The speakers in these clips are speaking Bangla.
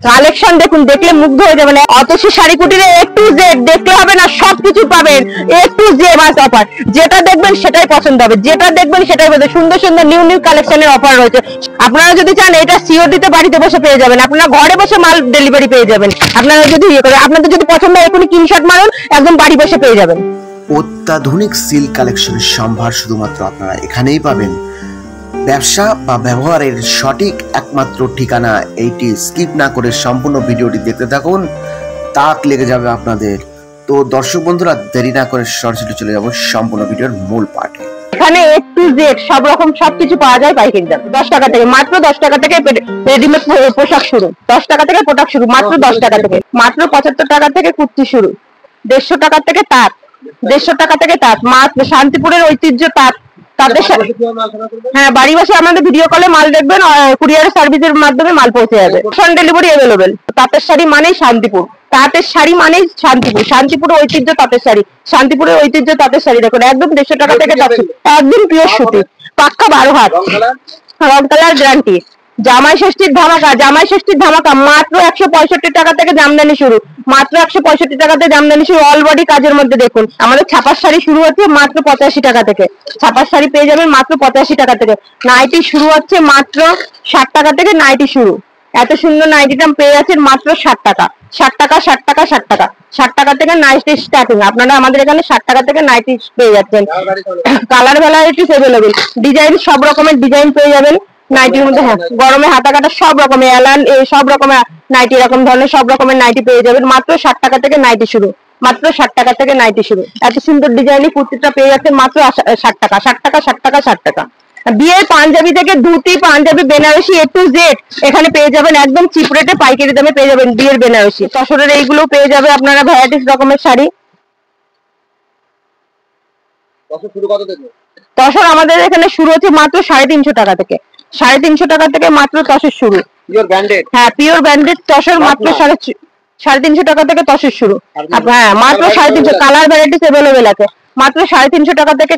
কালেকশন দেখুন, দেখলে মুগ্ধ হয়ে যাবেন। অথচ শাড়ি কুটিরে A to Z দেখলে হবে না, সবকিছু পাবেন A to Z মাস অফার। যেটা দেখবেন সেটাই পছন্দ হবে, যেটা দেখবেন সেটাই হবে। সুন্দর সুন্দর নিউ নিউ কালেকশনের অফার রয়েছে। আপনারা যদি চান এটা COD তে বাড়িতে বসে পেয়ে যাবেন, আপনারা ঘরে বসে মাল ডেলিভারি পেয়ে যাবেন। আপনারা যদি ইয়ে করে, আপনাদের যদি পছন্দ হয় এখনই স্ক্রিনশট মারুন, একদম বাড়ি বসে পেয়ে যাবেন। অত্যাধুনিক সিল্ক কালেকশনের সম্ভার শুধুমাত্র আপনারা এখানেই পাবেন। ব্যবসা বা ব্যবহারের সঠিক একমাত্র ঠিকানা এইটি। স্কিপ না করে সম্পূর্ণ ভিডিওটি দেখতে থাকুন, তাক লেগে যাবে আপনাদের। তো দর্শক বন্ধুরা, দেরি না করে সরাসরি চলে যাব সম্পূর্ণ ভিডিওর মূল পার্টে। এখানে A to Z সব রকম সবকিছু পাওয়া যায় পাইকারি দামে। 10 টাকা থেকে, মাত্র 10 টাকা থেকে রেডিমেড পোশাক শুরু। 10 টাকা থেকে পোশাক শুরু, মাত্র 10 টাকা থেকে। মাত্র 75 টাকা থেকে কুর্তি শুরু। 150 টাকা থেকে তাঁত, 150 টাকা থেকে তাঁত। মাত্র শান্তিপুরের ঐতিহ্য তাঁত। তাদের হ্যাঁ, বাড়ি বসে আমাদের ভিডিও কলে মাল দেখবেন, কুরিয়ার সার্ভিসের মাধ্যমে মাল পৌঁছে যাবে। On delivery available. তাঁতের শাড়ি মানেই শান্তিপুর, তাঁতের শাড়ি মানেই শান্তিপুর। শান্তিপুরের ঐতিহ্য তাঁতের শাড়ি, শান্তিপুরের ঐতিহ্য তাঁতের শাড়ি। দেখুন একদম 150 টাকা থেকে একদম পিওর সুতি, পাক্কা 12 হাত, রং কালার গ্যারান্টি। জামাই ষষ্ঠীর ধামাকা, জামাই ষষ্ঠীর ধামাকা। মাত্র 165 টাকা থেকে জামদানি শুরু, মাত্র 165 টাকাতে জামদানি শুরু। অল বডি কাজের মধ্যে দেখুন আমাদের ছাপার শাড়ি শুরু হচ্ছে মাত্র 85 টাকা থেকে। ছাপার শাড়ি পেয়ে যাবেন মাত্র 85 টাকা থেকে। নাইটি শুরু হচ্ছে মাত্র 60 টাকা থেকে, নাইটি শুরু। এত সুন্দর নাইটিটা পেয়ে যাচ্ছেন মাত্র 60 টাকা, 60 টাকা, 60 টাকা, 60 টাকা। 60 টাকা থেকে নাইটি স্টার্টিং। আপনারা আমাদের এখানে 60 টাকা থেকে নাইটি পেয়ে যাচ্ছেন। কালার ভ্যারাইটিস अवेलेबल, ডিজাইন সব রকমের ডিজাইন পেয়ে যাবেন নাইটির মধ্যে। হ্যাঁ, গরমে হাতা কাটা সব রকমের এলান, সব রকমের নাইটি, এরকম ধরনের সব রকমের নাইটি পেয়ে যাবেন মাত্র 60 টাকা থেকে। নাইটি শুরু, মাত্র 60 টাকা থেকে নাইটি শুরু। এত সুন্দর ডিজাইনের কুর্তিটা পেয়ে যাচ্ছেন মাত্র 60 টাকা, 60 টাকা, 60 টাকা, 60 টাকা। বিয়ের পাঞ্জাবি থেকে dhoti, panjabi, Banarasi A to Z এখানে পেয়ে যাবেন একদম চিপ রেটে, পাইকারি দামে পেয়ে যাবেন। বিয়ের বেনারসি, তসরের এইগুলো পেয়ে যাবে আপনারা ভ্যারাইটিস রকমের শাড়ি। তসর আমাদের এখানে শুরু হচ্ছে মাত্র 350 টাকা থেকে, 350 টাকা থেকে মাত্র তসর শুরু। পিওর ব্র্যান্ডেড, হ্যাঁ পিওর ব্র্যান্ডেড তসর মাত্র 350 টাকা থেকে তসর শুরু। হ্যাঁ, মাত্র 350। কালার ভ্যারাইটিস अवेलेबल আছে। মাত্র 350 টাকা থেকে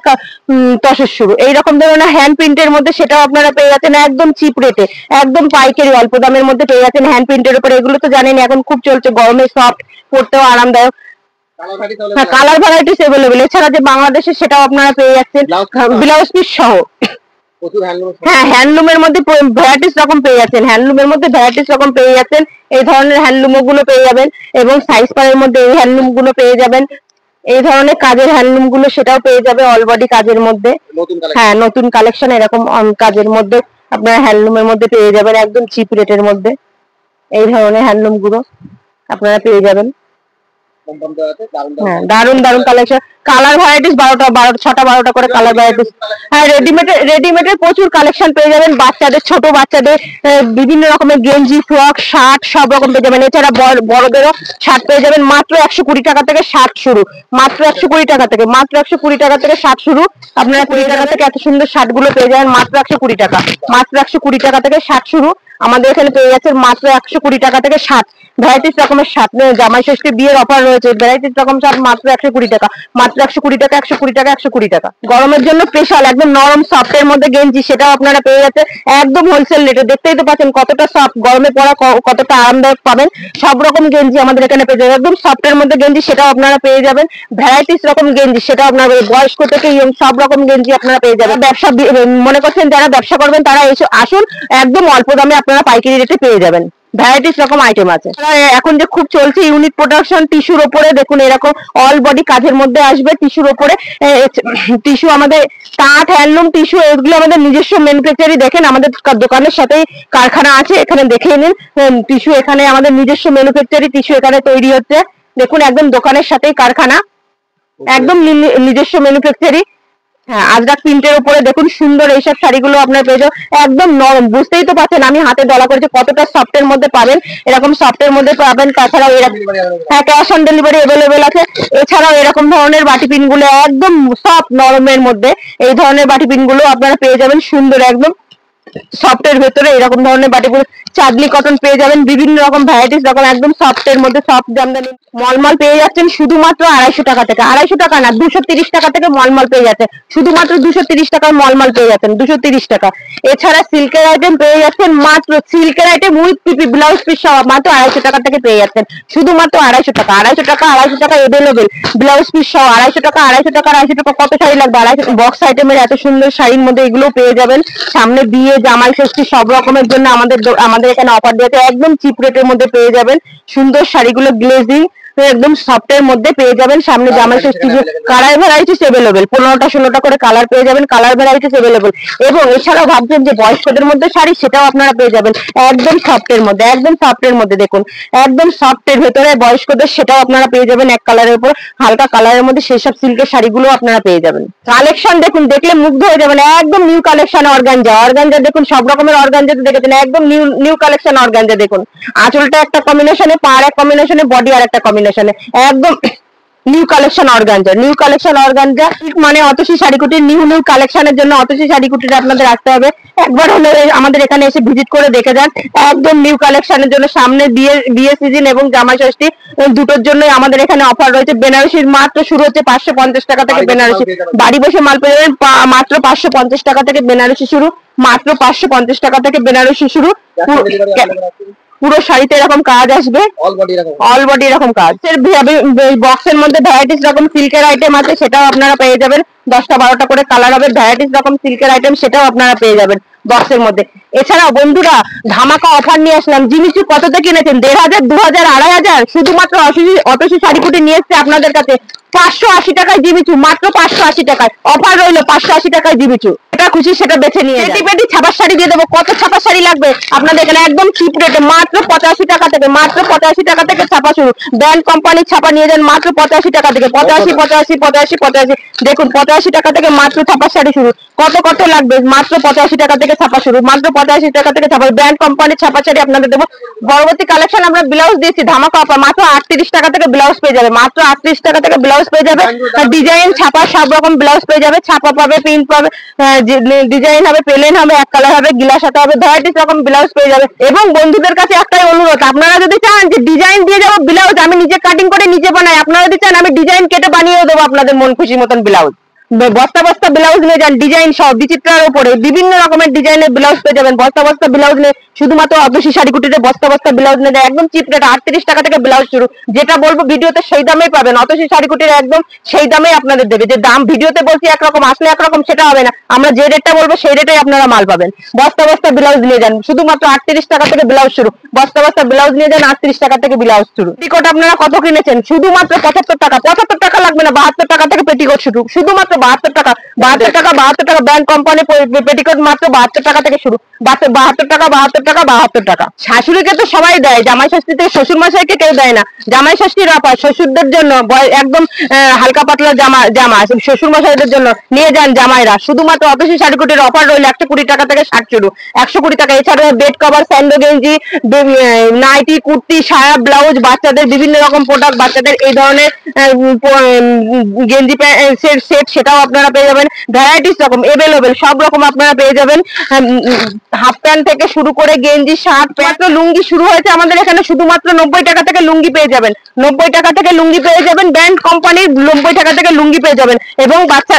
তসর শুরু। এইরকম ধরনের হ্যান্ড প্রিন্টের মধ্যে সেটাও আপনারা পেয়ে যাচ্ছেন একদম চিপ রেটে, একদম পাইকারি অল্প দামের মধ্যে পেয়ে যাচ্ছেন হ্যান্ড প্রিন্টের উপরে। এগুলো তো জানেন এখন খুব চলছে, গরমে সফট, পড়তেও আরামদায়ক। হ্যাঁ, কালার ভ্যারাইটিস अवेलेबल। এছাড়া যে বাংলাদেশে সেটাও আপনারা পেয়ে যাচ্ছেন ব্লাউজ পিস সহ। হ্যাঁ, হ্যান্ডলুমের মধ্যে ভ্যারাইটিস রকম পেয়ে যাচ্ছেন, হ্যান্ডলুমের মধ্যে ভ্যারাইটিস রকম পেয়ে যাচ্ছেন। এই ধরনের হ্যান্ডলুম গুলো পেয়ে যাবেন, এবং সাইজ পারের মধ্যে এই হ্যান্ডলুম গুলো পেয়ে যাবেন। এই ধরনের কাজের হ্যান্ডলুম গুলো সেটাও পেয়ে যাবে অল বডি কাজের মধ্যে। হ্যাঁ, নতুন কালেকশন এরকম কাজের মধ্যে আপনারা হ্যান্ডলুমের মধ্যে পেয়ে যাবেন একদম চিপ রেটের মধ্যে। এই ধরনের হ্যান্ডলুম গুলো আপনারা পেয়ে যাবেন। হ্যাঁ, দারুন দারুন কালেকশন। কালার ভ্যারাইটিস 12টা করে কালার ভ্যারাইটিস। হ্যাঁ, রেডিমেডের প্রচুর কালেকশন পেয়ে যাবেন। বাচ্চাদের, ছোট বাচ্চাদের বিভিন্ন রকমের গেঞ্জি, ফ্রক, শার্ট সব রকম পেয়ে যাবেন। এছাড়া বড়দেরও শার্ট পেয়ে যাবেন মাত্র 120 টাকা থেকে শার্ট শুরু, মাত্র 120 টাকা থেকে, মাত্র 120 টাকা থেকে শার্ট শুরু। আপনারা 20 টাকা থেকে এত সুন্দর শার্ট গুলো পেয়ে যাবেন মাত্র 120 টাকা, মাত্র 120 টাকা থেকে শার্ট শুরু। আমাদের এখানে পেয়ে যাচ্ছেন মাত্র 120 টাকা থেকে শার্ট। ভ্যারাইটিস রকমের শার্ট, জামাই ষষ্ঠী বিয়ের অফার রয়েছে, ভ্যারাইটিস রকম শার্ট মাত্র 120 টাকা, মাত্র 120 টাকা, 120 টাকা, 120 টাকা। গরমের জন্য স্পেশাল একদম নরম সফটের মধ্যে গেঞ্জি, সেটাও আপনারা পেয়ে যাচ্ছে একদম হোলসেল রেটে। দেখতেই তো পাচ্ছেন কতটা সফট, গরমে পরা কতটা আরামদায়ক পাবেন। সব রকম গেঞ্জি আমাদের এখানে পেয়ে যাবেন একদম সফটের মধ্যে গেঞ্জি, সেটাও আপনারা পেয়ে যাবেন। ভ্যারাইটিস রকম গেঞ্জি, সেটাও আপনারা বয়স্ক থেকে ইয়ং সব রকম গেঞ্জি আপনারা পেয়ে যাবেন। ব্যবসা মনে করছেন যারা ব্যবসা করবেন তারা এসে আসুন, একদম অল্প দামে আপনারা পাইকারি রেটে পেয়ে যাবেন। ভ্যারাইটিস রকম আইটেম আছে। এখন যে খুব চলছে ইউনিক প্রোডাকশন টিস্যুর উপরে, দেখুন এরকম অল বডি কাজের মধ্যে আসবে টিস্যুর উপরে। টিস্যু আমাদের তাঁত, হ্যান্ডলুম টিস্যু এগুলো আমাদের নিজস্ব ম্যানুফ্যাকচারই। দেখেন আমাদের দোকানের সাথেই কারখানা আছে, এখানে দেখে নিন টিস্যু। এখানে আমাদের নিজস্ব ম্যানুফ্যাকচারই টিস্যু এখানে তৈরি হচ্ছে। দেখুন একদম দোকানের সাথেই কারখানা, একদম নিজস্ব ম্যানুফ্যাকচারই। হ্যাঁ, আজরাক প্রিন্টের উপরে দেখুন সুন্দর এইসব শাড়িগুলো আপনার পেয়ে যাবেন একদম নরম। বুঝতেই তো পারছেন আমি হাতে ডলা করেছি কতটা সফটের মধ্যে পাবেন, এরকম সফটের মধ্যে পাবেন। তাছাড়াও এরকম, হ্যাঁ, ক্যাশ অন ডেলিভারি अवेलेबल আছে। এছাড়াও এরকম ধরনের বাটি পিন গুলো একদম সফট নরমের মধ্যে, এই ধরনের বাটি পিন গুলো আপনারা পেয়ে যাবেন সুন্দর একদম সফটের ভেতরে এরকম ধরনের বাটিগুলো চাঁদনি কটন পেয়ে যাবেন, বিভিন্ন রকম ভ্যারাইটিস রকম একদম সফটের মধ্যে সফট জামদানি মলমল পেয়ে যাচ্ছেন শুধুমাত্র 250 টাকা থেকে। 250 টাকা না, 230 টাকা থেকে মলমল পেয়ে যাচ্ছে, শুধুমাত্র 230 টাকার মলমল পেয়ে যাচ্ছেন, 230 টাকা। এছাড়া সিল্কের আইটেম পেয়ে যাচ্ছেন মাত্র, সিল্কের item with PP blouse piece সহ মাত্র 250 টাকা থেকে পেয়ে যাচ্ছেন, শুধুমাত্র 250 টাকা। 250 টাকা 250 টাকা এভেলেবেল ব্লাউজ পিস সহ 250 টাকা 250 টাকা 250 টাকা। কত শাড়ি লাগবে? 250 বক্স আইটেমের এত সুন্দর শাড়ির মধ্যে এগুলো পেয়ে যাবেন। সামনে বিয়ে, জামাই ষষ্ঠী সব রকমের জন্য আমাদের এখানে অফার দিয়েছে, একদম চিপ রেটের মধ্যে পেয়ে যাবেন সুন্দর শাড়িগুলো, গ্লেজিং একদম সফটের মধ্যে পেয়ে যাবেন। সামনে জামাই ষষ্ঠী কালার ভ্যারাইটিস এভেলেবেল, 15টা 16টা করে কালার পেয়ে যাবেন, কালার ভ্যারাইটিস এভেলেবেল। এবং এছাড়াও ভাবছেন যে বয়স্কদের মধ্যে শাড়ি, সেটাও আপনারা পেয়ে যাবেন একদম সফটের মধ্যে, একদম সফটের মধ্যে। দেখুন একদম সফটের ভেতরে বয়স্কদের, সেটাও আপনারা পেয়ে যাবেন এক কালারের উপর, হালকা কালারের মধ্যে সেই সব সিল্কের শাড়িগুলো আপনারা পেয়ে যাবেন। কালেকশন দেখুন, দেখলে মুগ্ধ হয়ে যাবেন, একদম নিউ কালেকশন অর্গানজা। অর্গানজা দেখুন, সব রকমের অর্গানজা দেখেছেন, একদম নিউ কালেকশন অর্গানজা। দেখুন আঁচলটা একটা কম্বিনেশনে, পাড় এক কম্বিনেশনে, বডি আর একটা কম্বিনেশনে, একদম new collection organza. New collection organza মানে অতসী শাড়িকুটির নিউ কালেকশনের জন্য অতসী শাড়িকুটিতে আপনাদের আসতে হবে। একবার হলে আমাদের এখানে এসে ভিজিট করে দেখে যান, একদম নিউ কালেকশনের জন্য। সামনে বিয়ে সিজন এবং জামাই ষষ্ঠী দুটোর জন্য আমাদের এখানে অফার রয়েছে। বেনারসির মাত্র শুরু হচ্ছে 550 টাকা থেকে বেনারসি, বাড়ি বসে মাল পেয়ে যাবেন মাত্র 550 টাকা থেকে বেনারসি শুরু, মাত্র 550 টাকা থেকে বেনারসি শুরু। পুরো শাড়িতে এরকম কাজ আসবে, অল বডি এরকম কাজ। বক্সের মধ্যে ভ্যারাইটিস রকম সিল্কের আইটেম আছে, সেটাও আপনারা পেয়ে যাবেন। 10টা 12টা করে কালার হবে, ভ্যারাইটিস রকম সিল্কের আইটেম, সেটাও আপনারা পেয়ে যাবেন বক্সের মধ্যে। এছাড়াও বন্ধুরা ধামাকা অফার নিয়ে আসলাম। জিনিসটি কততে কিনেছেন? 1500, 2000, 2500, শুধুমাত্র অতসী শাড়িকুটি নিয়ে এসছে আপনাদের কাছে 580 টাকায় জিমিচু, মাত্র 580 টাকায় অফার রইলো, 580 টাকায় জিমিচু। এটা খুশি সেটা বেছে নিয়ে পেটি পেটি ছাপার শাড়ি দিয়ে দেবো। কত ছাপার শাড়ি লাগবে আপনাদের এখানে? একদম চিপ রেটে মাত্র 85 টাকা থেকে, মাত্র 85 টাকা থেকে ছাপা শুরু। ব্র্যান্ড কোম্পানির ছাপা নিয়ে যান মাত্র 85 টাকা থেকে, 85 85 85 85। দেখুন 85 টাকা থেকে মাত্র ছাপার শাড়ি শুরু। কত লাগবে? মাত্র 85 টাকা থেকে ছাপা শুরু, মাত্র 85 টাকা থেকে ছাপা। ব্র্যান্ড কোম্পানির ছাপা শাড়ি আপনাদের দেবো। পরবর্তী কালেকশন আমরা ব্লাউজ দিয়েছি ধামাকা অফার, মাত্র 38 টাকা থেকে ব্লাউজ পেয়ে যাবে, মাত্র 38 টাকা থেকে ব্লাউজ পেয়ে যাবে। ডিজাইন ছাপা সব রকম ব্লাউজ পেয়ে যাবে, ছাপা পাবে, প্রিন্ট পাবে, ডিজাইন হবে, প্লেন হবে, এক কালার হবে, গিলাস হাতা হবে, ভ্যারাইটিস রকম ব্লাউজ পেয়ে যাবে। এবং বন্ধুদের কাছে একটাই অনুরোধ, আপনারা যদি চান যে ডিজাইন দিয়ে যাবো ব্লাউজ, আমি নিজে কাটিং করে নিজে বানাই, আপনারা যদি চান আমি ডিজাইন কেটে বানিয়ে দেবো আপনাদের মন খুশি মতন ব্লাউজ। বস্তা বস্তা ব্লাউজ নিয়ে যান, ডিজাইন সব বিচিত্রার উপরে বিভিন্ন রকমের ডিজাইনের ব্লাউজ পেয়ে যাবেন। বস্তা বস্তা ব্লাউজ নিয়ে শুধুমাত্র অতসী শাড়িকুটিতে বস্তা বস্তা ব্লাউজ নিয়ে যায়, একদম চিপ রেট 38 টাকা থেকে ব্লাউজ শুরু। যেটা বলবো ভিডিওতে সেই দামেই পাবেন, অতসী শাড়িকুটির একদম সেই দামেই আপনাদের দেবে। যে দাম ভিডিওতে বলছি একরকম, আসলে একরকম, সেটা হবে না। আমরা যে রেটটা বলবো সেই রেটেই আপনারা মাল পাবেন। বস্তা বস্তা ব্লাউজ নিয়ে যান, শুধুমাত্র 38 টাকা থেকে ব্লাউজ শুরু। বস্তা বস্তা ব্লাউজ নিয়ে যান, 38 টাকা থেকে ব্লাউজ শুরু। পেটিকোট আপনারা কত কিনেছেন? শুধুমাত্র 75 টাকা। 75 টাকা লাগবে না, 72 টাকা থেকে পেটিকোট শুরু, শুধুমাত্র 72 টাকা। 72 টাকা 72 টাকা ব্র্যান্ড কোম্পানি পেটিকোট মাত্র 72 টাকা থেকে শুরু, 72 টাকা 72 টাকা 72 টাকা। শাশুড়িকে তো সবাই দেয়, জামাই ষষ্ঠী থেকে শ্বশুর মশাইকে কেউ দেয় না। জামাই ষষ্ঠীর অফার শ্বশুরদের জন্য একদম হালকা পাতলা জামা শ্বশুর মশাইদের জন্য নিয়ে যান জামাইরা। শুধুমাত্র অতসী শাড়িকুটির অফার রইল 120 টাকা থেকে 60 শুরু, 120 টাকা। এছাড়াও বেড কভার, স্যান্ডো গেঞ্জি, নাইটি, কুর্তি, সায়া, ব্লাউজ, বাচ্চাদের বিভিন্ন রকম প্রোডাক্ট, বাচ্চাদের এই ধরনের গেঞ্জি সেট, সেটাও আপনারা পেয়ে যাবেন। ভ্যারাইটিস রকম এভেলেবেল সব রকম আপনারা পেয়ে যাবেন। হাফ প্যান্ট থেকে শুরু করে গেঞ্জি, শার্ট, মাত্র লুঙ্গি শুরু হয়েছে আমাদের এখানে, শুধুমাত্র 90 টাকা থেকে লুঙ্গি পেয়ে যাবেন। 90 টাকা থেকে লুঙ্গি পেয়ে যাবেন, ব্র্যান্ড কোম্পানির 90 টাকা থেকে লুঙ্গি পেয়ে যাবেন। এবং বাচ্চা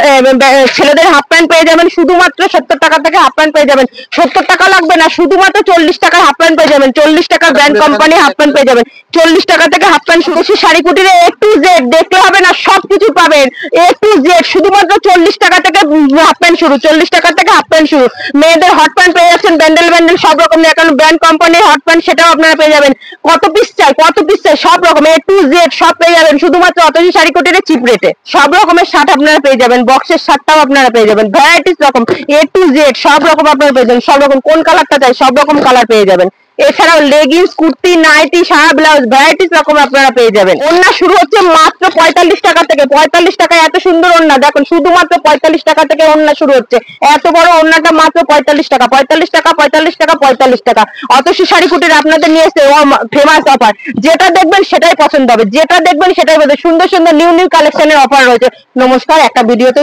ছেলেদের হাফ প্যান্ট পেয়ে যাবেন শুধুমাত্র 70 টাকা থেকে হাফ প্যান্ট পেয়ে যাবেন। 70 টাকা লাগবে না, শুধুমাত্র 40 টাকার হাফ প্যান্ট পেয়ে যাবেন। 40 টাকা ব্র্যান্ড কোম্পানি হাফ প্যান্ট পেয়ে যাবেন। 40 টাকা থেকে হাফ প্যান্ট শুরু। শাড়িকুটিরে A to Z দেখলে হবে না, সবকিছু পাবেন A to Z। শুধুমাত্র 40 টাকা থেকে হাফ প্যান্ট শুরু, 40 টাকা থেকে হাফ প্যান্ট শুরু। মেয়েদের হট প্যান্ট পেয়ে যাচ্ছেন, ব্যান্ডেল সব রকম, এখন ব্র্যান্ড কোম্পানির হট প্যান্ট, সেটাও আপনারা পেয়ে যাবেন। কত পিস চাই সব রকম A to Z সব পেয়ে যাবেন শুধুমাত্র অতসী শাড়িকুটিরে চিপ রেটে। সব রকমের শার্ট আপনারা পেয়ে যাবেন, বক্সের শার্টটাও আপনারা পেয়ে যাবেন। ভ্যারাইটিস রকম A to Z সব রকম আপনারা পেয়ে যাবেন। সব রকম কোন কালারটা চাই সব রকম কালার পেয়ে যাবেন। এছাড়াও লেগিংস, কুর্তি, নাইটি, সায়া, ব্লাউজ, ভ্যারাইটিস রকম আপনারা পেয়ে যাবেন। ওড়না শুরু হচ্ছে মাত্র 45 টাকা থেকে। 45 টাকায় এত সুন্দর ওড়না দেখুন, শুধুমাত্র 45 টাকা থেকে ওড়না শুরু হচ্ছে। এত বড় ওড়নাটা মাত্র 45 টাকা, 45 টাকা 45 টাকা 45 টাকা। অতসী শাড়িকুটির আপনাদের নিয়ে এসে ফেমাস অফার, যেটা দেখবেন সেটাই পছন্দ হবে, যেটা দেখবেন সেটাই বলবে। সুন্দর সুন্দর নিউ কালেকশনের অফার রয়েছে। নমস্কার, একটা ভিডিওতে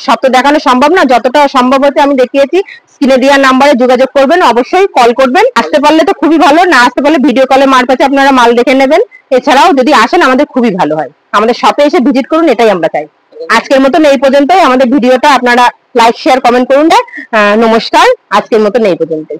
সব তো দেখানো সম্ভব না, যতটা সম্ভব হচ্ছে আমি দেখিয়েছি। স্ক্রিনে দেওয়া নাম্বারে যোগাযোগ করবেন, অবশ্যই কল করবেন। আসতে পারলে তো খুবই ভালো, না আসতে পারলে ভিডিও কলের মারফতে আপনারা মাল দেখে নেবেন। এছাড়াও যদি আসেন আমাদের খুবই ভালো হয়, আমাদের শপে এসে ভিজিট করুন, এটাই আমরা চাই। আজকের মতন এই পর্যন্তই। আমাদের ভিডিওটা আপনারা লাইক শেয়ার কমেন্ট করুন। নমস্কার, আজকের মতন এই পর্যন্তই।